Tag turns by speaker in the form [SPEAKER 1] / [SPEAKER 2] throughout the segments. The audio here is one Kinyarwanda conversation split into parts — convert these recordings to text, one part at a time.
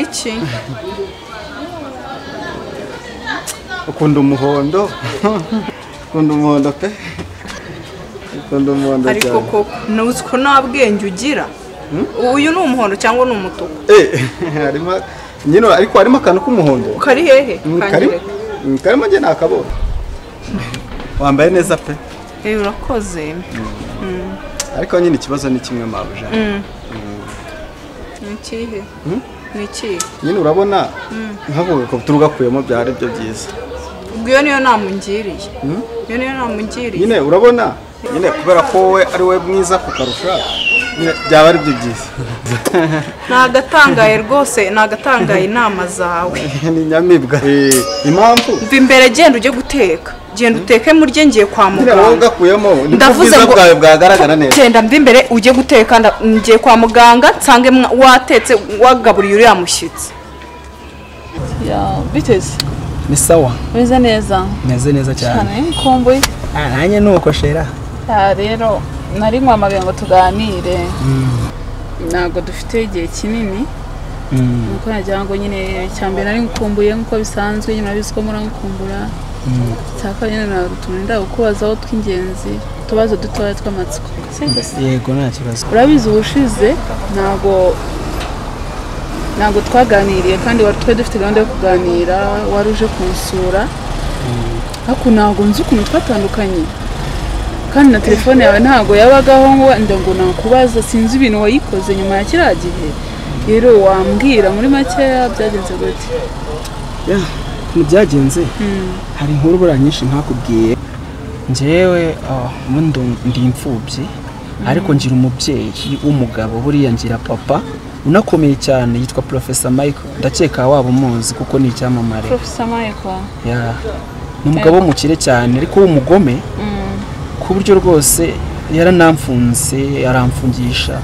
[SPEAKER 1] iki
[SPEAKER 2] ukunda umuhondo ukunda umuhondo pe ukunda umuhondo cyane
[SPEAKER 1] ariko koko nuzi ko nta bwenge ugira uyu ni umuhondo cyangwa ni umutuku
[SPEAKER 2] harimo nyine ariko harimo akantu k'umuhondo
[SPEAKER 1] kari hehe
[SPEAKER 2] karimo njye nakabona wambaye neza pe
[SPEAKER 1] urakoze
[SPEAKER 2] ariko nyine ikibazo ni kimwe mabuja
[SPEAKER 1] ni ikihe ni iki
[SPEAKER 2] nyine urabona nk'ako ko turugakuyemo byari byo byiza
[SPEAKER 1] ubwo iyo niyo namungiriye iyo niyo namungiriye
[SPEAKER 2] nyine urabona nyine kubera ko wowe ari we mwiza kukarusha byaba ari byo byiza
[SPEAKER 1] nagatangaye rwose nagatangaye inama zawe
[SPEAKER 2] ni nyamibwa impamvu
[SPEAKER 1] mva imbere genda ujye guteka genda uteke murye ngiye kwa muganga
[SPEAKER 2] wowe ugakuyemo ubwiza bwawe bwagaragara neza
[SPEAKER 1] genda mva imbere ujye guteka ngiye kwa muganga nsange watetse wagaburiye uriya mushyitsi
[SPEAKER 3] biteze
[SPEAKER 4] ni sawa
[SPEAKER 3] meze neza cyane nkumbuye
[SPEAKER 4] nanjye nuko shera
[SPEAKER 3] rero nari nkwamagaye ngo tuganire ntabwo dufite igihe kinini nuko nagira ngo nyine cyambere nari nkumbuye nkuko bisanzwe nyuma bizi ko murankumbura cyaka nyine naturinda kukubazaho tw'ingenzi tubazo dutoya tw'amatsiko
[SPEAKER 4] yego nta kibazo
[SPEAKER 3] urabizi ubushize ntabwo twaganiriye kandi twe dufite gahunda yo kuganira wari uje kunsura ariko ntabwo nzi ukuntu twatandukanye kandi na telefone yawe ntabwo yabagaho ngo nakubaza sinzi ibintu wayikoze nyuma ya kiriya gihe rero wambwira muri makeya byagenze gute
[SPEAKER 4] ukuntu byagenze hari inkuru buriya nyinshi ntakubwiye njyewe ndi imfubyi ariko ngira umubyeyi w'umugabo buriya ngira papa unakomeye cyane yitwa Professor Michael ndakeka waba umuzi kuko ni icyamamare
[SPEAKER 3] Professor Michael
[SPEAKER 4] ni umugabo w'umukire cyane ariko w'umugome ku buryo rwose yaranamfunze yaramfungisha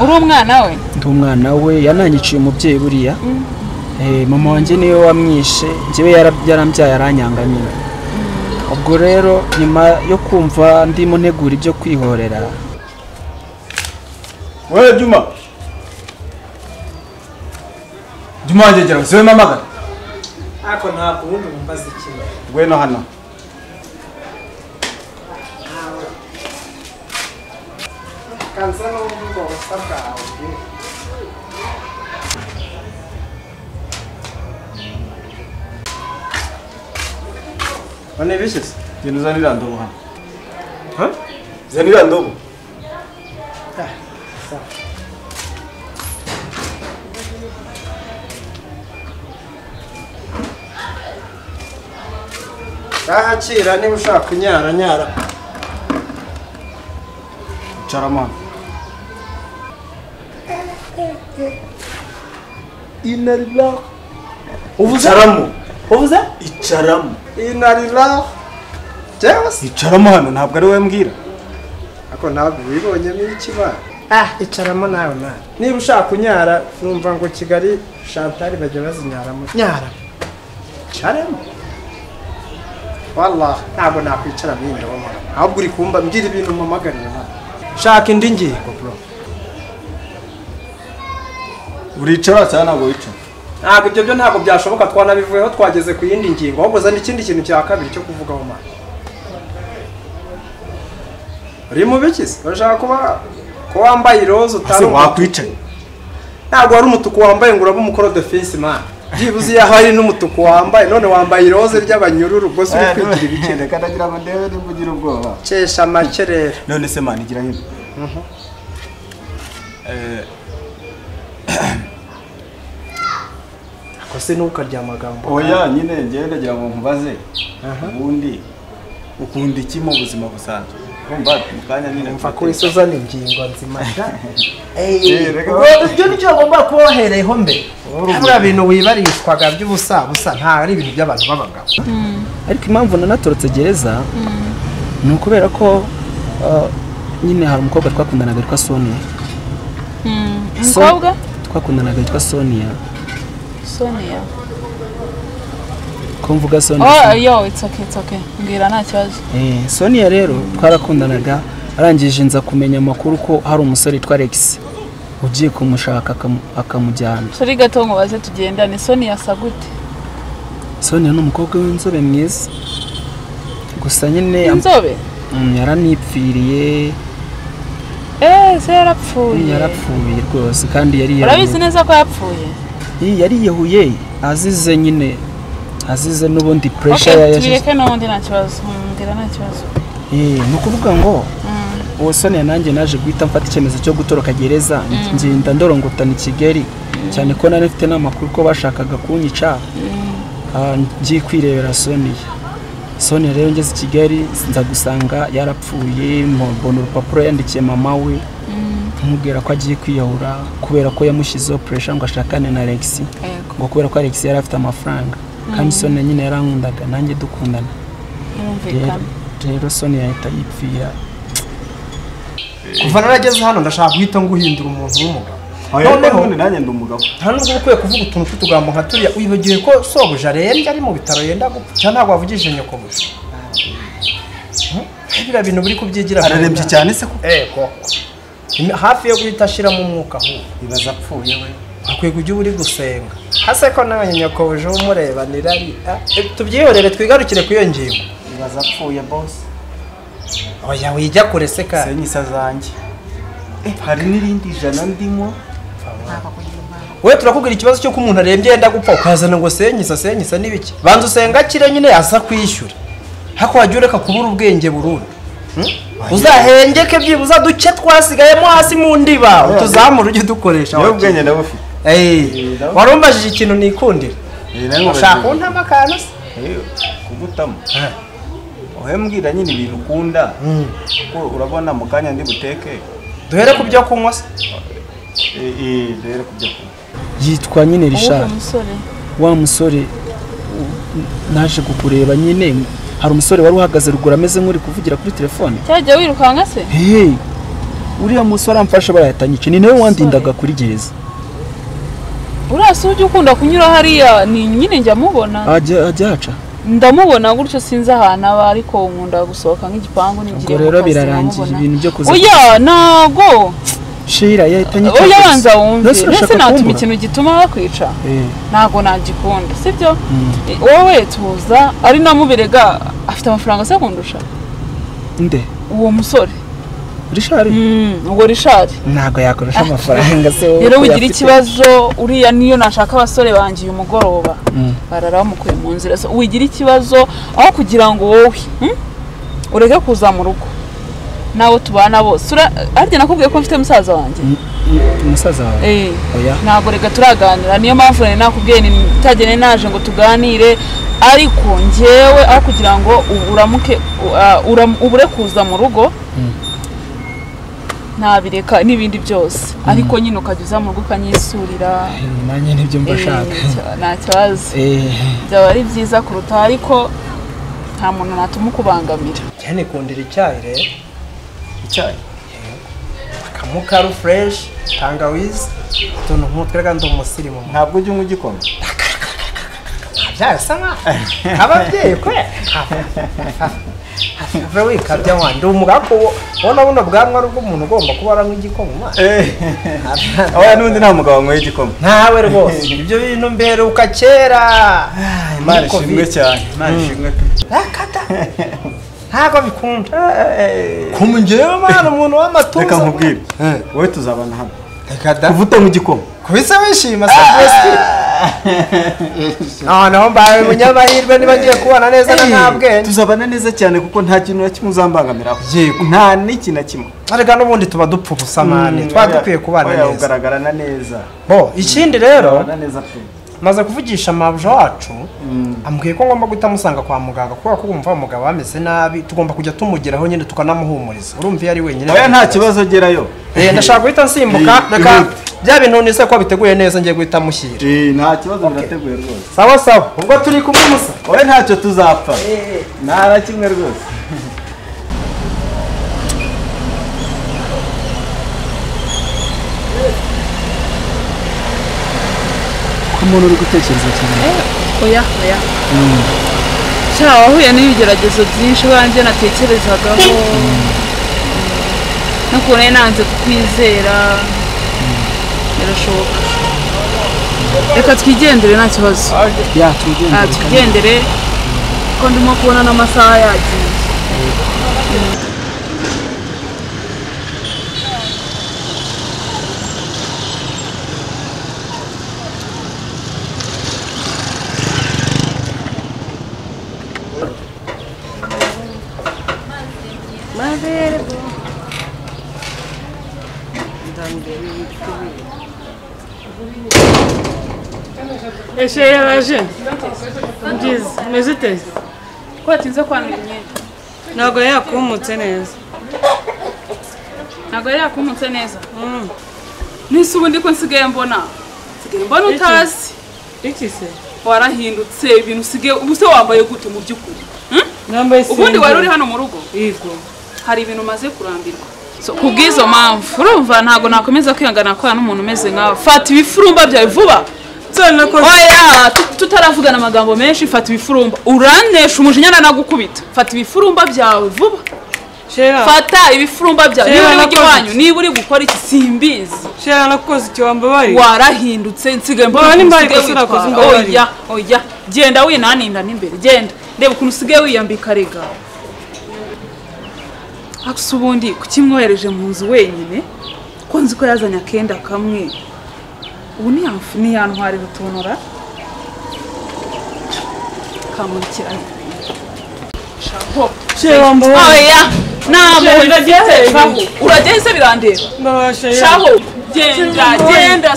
[SPEAKER 3] uri umwana we
[SPEAKER 4] ndi umwana we yananyiciye umubyeyi buriya mama wanjye niwe wamwishe njyewe yarambyaye aranyanganye ubwo rero nyuma yo kumva ndimo ntegura ibyo kwihorera
[SPEAKER 2] wewe Juma wanjye gera usiwe mamagara
[SPEAKER 5] ako ntabwo ubundi mumbaza ikintu
[SPEAKER 2] ngweno hano
[SPEAKER 5] kanza n'ubwo basabwa
[SPEAKER 2] wane bishese genda uzanira ndobo hano zanira ndobo
[SPEAKER 5] ahakira niba ushaka kunyara
[SPEAKER 2] Charamana
[SPEAKER 5] inarila
[SPEAKER 2] uvuze icaramu
[SPEAKER 5] inarila cyangwa
[SPEAKER 2] icaramu hano ntabwo ari we mbwira
[SPEAKER 5] ako ntabwo wibonyemo ikiba icaramo nawe niba ushaka kunyara numva ngo Kigali Chantal bajya bazinyaramo nyara caramo wallahi ntabwo nakwicara binda bamara ahubwo uri kumba mbwira ibintu mpamagariye shaka indi ngingo bro
[SPEAKER 2] uricara cyane ntabwo wicara
[SPEAKER 5] ntabwo ibyo ntabwo byashoboka twanabivuyeho twageze ku yindi ngingo ahubwo zana ikindi kintu cya kabiri cyo kuvugaho mara uri mu bikize urashaka kuba ko wambaye iroza utari
[SPEAKER 2] wakwicaye
[SPEAKER 5] ntabwo wari umutuku wambaye ngo urabe umukoro de face man byibuze yaho hari n'umutuku wambaye none wambaye iroza ry'abanyururu ubwo se uri kwigira ibikene
[SPEAKER 2] kadagira ngo ndebe nimba ugira ubwoba
[SPEAKER 5] cesha make rero
[SPEAKER 2] none se man igira hino
[SPEAKER 5] ako se nukarya amagambo
[SPEAKER 2] oya nyine njyewe ndagira ngo nkubaze ubundi ukunda iki mu buzima busanzwe kumva mukanya nyine
[SPEAKER 5] mfa ko isoza ni ingingo nzima ibyo nicyo bagomba kuba wahereyeho mbere buriya bintu wibarishwaga by'ubusa nta ari ibintu by'abantu b'abagabo
[SPEAKER 4] ariko impamvu nanatorotse gereza ni ukubera ko nyine hari umukobwa twakundanaga witwa Sonia
[SPEAKER 3] umukobwa
[SPEAKER 4] twakundanaga witwa Sonia ko mvuga Sonia
[SPEAKER 3] it's okay mbwira nta kibazo
[SPEAKER 4] Sonia rero twarakundanaga arangije nza kumenya amakuru ko hari umusore witwa Alex ugiye kumushaka akamujyana.
[SPEAKER 3] Sori gato ngo baze tugendane. Sonia asa gute?
[SPEAKER 4] Sonia ni umukobwa w'inzobe mwiza gusa nyine
[SPEAKER 3] inzobe
[SPEAKER 4] yaranipfiriye.
[SPEAKER 3] Se yarapfuye.
[SPEAKER 4] Yarapfuye rwose kandi yari
[SPEAKER 3] urabizi neza ko yapfuye.
[SPEAKER 4] Yari yahuye azize nyine azize n'ubundi pressure
[SPEAKER 3] ya tubireke n'ubundi nta kibazo. Ngira nta kibazo.
[SPEAKER 4] Ni ukuvuga ngo uwo Sonia nanjye naje guhita mfata icyemezo cyo gutoroka gereza ngenda ndorongotana i Kigali cyane ko nari mfite n'amakuru ko bashakaga kunyica. Ngiye kwirebera Sonia rero ngeze i Kigali nza gusanga yarapfuye. Mbona urupapuro yandikiye mama we nkubwira ko agiye kwiyahura kubera ko yamushyizeho pressure ngo ashakane na Alex, ngo kubera ko Alex yari afite amafaranga kandi Sonia nyine yarankundaga nanjye dukundana. Rero Sonia yahita yipfira.
[SPEAKER 5] Kuva narageze hano ndashaka guhita nguhindura umuntu w'umugabo.
[SPEAKER 2] Noneho nanjye ndi umugabo.
[SPEAKER 5] Nta nubwo ukwiye kuvuga utuntu tw'utugambo nka turiya wibagiwe ko sobuja arembye ari mu bitaro yenda gupfa cyangwa ntabwo wavugije nyoko buja. Biriya bintu buri kubyigira
[SPEAKER 2] ararembye cyane se ko
[SPEAKER 5] hafi yo guhita ashiramo umwuka aho
[SPEAKER 2] ibaza apfuye we.
[SPEAKER 5] akwiye kujya uri gusenga hase ko nawe nyoko buja umurebanira ari tubyihorere twigarukire ku iyo ngingo.
[SPEAKER 2] Ibaza apfuye boss.
[SPEAKER 5] Oya wijya kure se ka
[SPEAKER 2] senyisa zanjye. Hari n'irindi jana ndimo.
[SPEAKER 5] We turakubwira ikibazo cyo ko umuntu arembye yenda gupfa ukazana ngo senyisa nibiki. Banza usenga kire nyine asa kwishyura. Hako wajya ureka kubura ubwenge burundu. Uzahengeke byibuza duce twasigayemo hasi mu ndiba tuzamura ujye dukoresha.
[SPEAKER 2] Yo ubwenge ndabufite.
[SPEAKER 5] Warumbajije ikintu nikundira. Ushaka untama kana se?
[SPEAKER 2] Kugutama. Mbwira nyine ibintu ukunda ko urabona mu kanya ndi buteke.
[SPEAKER 5] Duhere ku byo kunywa se.
[SPEAKER 2] Duhere ku byo kunywa.
[SPEAKER 4] Yitwa nyine Richard. Wa musore naje kukureba nyine hari umusore wari uhagaze rugura ameze nk'uri kuvugira kuri telefone.
[SPEAKER 3] Cyajya wirukanka se?
[SPEAKER 4] Uriya musore amfasha barayatanyice ni nawe wandindaga kuri gereza.
[SPEAKER 3] Urasa ujye ukunda kunyura hariya ni nyine njya mubona.
[SPEAKER 4] Ajya haca.
[SPEAKER 3] Ndamubona gutyo sinzi ahantu aba ariko nkunda gusohoka nk'igipangu n'ingire.
[SPEAKER 4] Rero birarangiye ibintu byo kuza.
[SPEAKER 3] Oya nago.
[SPEAKER 4] Shira yahitanye.
[SPEAKER 3] Oya banza wumve. Nese natuma ikintu gituma bakwica. Nago nagikunda sibyo? Wowe tuza ari namubirega afite amafaranga se kundusha.
[SPEAKER 4] Nde?
[SPEAKER 3] Uwo musore.
[SPEAKER 4] Richard.
[SPEAKER 3] Uwo Richard.
[SPEAKER 4] Nago yakorosha amafaranga se.
[SPEAKER 3] Rero ugira ikibazo uriya niyo nashaka abasore bangiye umugoroba. Barara bamukuye mu nzira. Wigira ikibazo aho kugira ngo wowe ureke kuza mu rugo. Nawe tubana bose. Ariko nakubwiye ko mfite musaza wanjye.
[SPEAKER 4] Musaza wawe?
[SPEAKER 3] Oya. Nago reka turaganira niyo mpamvu nakubwiye ni tagene naje ngo tuganire ariko ngewe aho kugira ngo uramuke ubure kuza mu rugo. Nabireka n'ibindi byose ariko nyine ukajya mu rugo ukanyisurira.
[SPEAKER 4] Nanjye nibyo mbashaka.
[SPEAKER 3] Nta kibazo. Byaba ari byiza kuruta ariko nta muntu natuma kubangamira.
[SPEAKER 5] Cyane kundira icyayi rero.
[SPEAKER 2] Icyayi.
[SPEAKER 5] Akamukaru fresh, tangawizi, tuntu nk'utwe kandi umusirimu.
[SPEAKER 2] Ntabwo ujye ugikoma.
[SPEAKER 5] Byasa nka ababyeyi kwe. Vewe kabya wandi umugako wona buno bwamwa rugo umuntu ugomba kubara nk'igikoma.
[SPEAKER 2] Oya nundi nta mugabo nkwe igikoma.
[SPEAKER 5] Ntawe rwose. Ibyo bintu mberuka kera.
[SPEAKER 2] Imana ishimwe cyane. Imana ishimwe.
[SPEAKER 5] Akata. Ntago bikunda. Kumungewe mana umuntu w'amatuza.
[SPEAKER 2] Reka nkubwire. Wowe tuzabana hano.
[SPEAKER 5] Reka da.
[SPEAKER 2] Kuvuta mu gikoma.
[SPEAKER 5] Kubisa wishima se besti. Naho mbaye munyamahirwe niba ngiye kubana neza na ntabwe.
[SPEAKER 2] Tuzabana neza cyane kuko nta kintu na kimwe uzambangamiraho.
[SPEAKER 5] Yego.
[SPEAKER 2] Nta n'iki na kimwe.
[SPEAKER 5] Arega n'ubundi tuba dupfa ubusamane. Twagukwiye kubana neza.
[SPEAKER 2] Ugaragarana neza.
[SPEAKER 5] Bo ikindi rero.
[SPEAKER 2] Kubana neza pe.
[SPEAKER 5] Maze kuvugisha mabuja wacu ambwiye ko ngomba guhita musanga kwa muganga kuko kumva umugabo wameze nabi tugomba kujya tumugeraho nyine tukanamuhumuriza urumva yari wenyine.
[SPEAKER 2] Oya nta kibazo gerayo.
[SPEAKER 5] Ndashaka guhita nsimbuka reka bya bintu nise ko biteguye neza ngiye guhita mushyira.
[SPEAKER 2] Nta kibazo birateguye rwose.
[SPEAKER 5] Sawa sawa ubwo turi kumwe musa.
[SPEAKER 2] Oya ntacyo tuzapfa. Nta kimwe rwose.
[SPEAKER 4] Umuntu uri gutekereza cyane.
[SPEAKER 3] Oya. Cya wahuye n'ibigeragezo byinshi wanjye natekerezagaho. Nakubona nanze kukwizera. birashoboka reka twigendere nta kibazo
[SPEAKER 4] ya tugendere
[SPEAKER 3] twigendere ko ndimo kubona n'amasaha yagiye
[SPEAKER 6] Ese yaraje ngize umeze ute
[SPEAKER 3] ko yatinze kwanura imyenda
[SPEAKER 6] ntabwo yakumutse neza
[SPEAKER 3] ntabwo yari yakumutse neza n'isi ubundi ko nsigaye mbona utazi
[SPEAKER 6] iki se
[SPEAKER 3] warahindutse ibintu usigaye ubu se wambaye gute mu by'ukuri
[SPEAKER 6] nambaye
[SPEAKER 3] ubundi wari uri hano mu rugo
[SPEAKER 6] yego
[SPEAKER 3] hari ibintu umaze kurambirwa ku bw'izo mpamvu urumva ntabwo nakomeza kwihangana ko n'umuntu umeze nkawe fata ibifurumba byawe vuba oya tutaravugana amagambo menshi fata ibifurumba uranesha umujinya nanagukubita fata ibifurumba byawe vuba fata ibifurumba byawe niba uri ujya iwanyu niba uri gukora iki simbizi
[SPEAKER 6] shera nakoze icyo wambabariye
[SPEAKER 3] warahindutse nsigaye mbona oya genda winaninda n'imbere genda reba ukuntu usigaye wiyambika rega akuse ubundi kukimwohereje mu nzu wenyine ko nzi ko yazanye akenda kamwe ubu ntiyantwarira utunura kamurikira oya ntabwo urageze birandeba shaho genda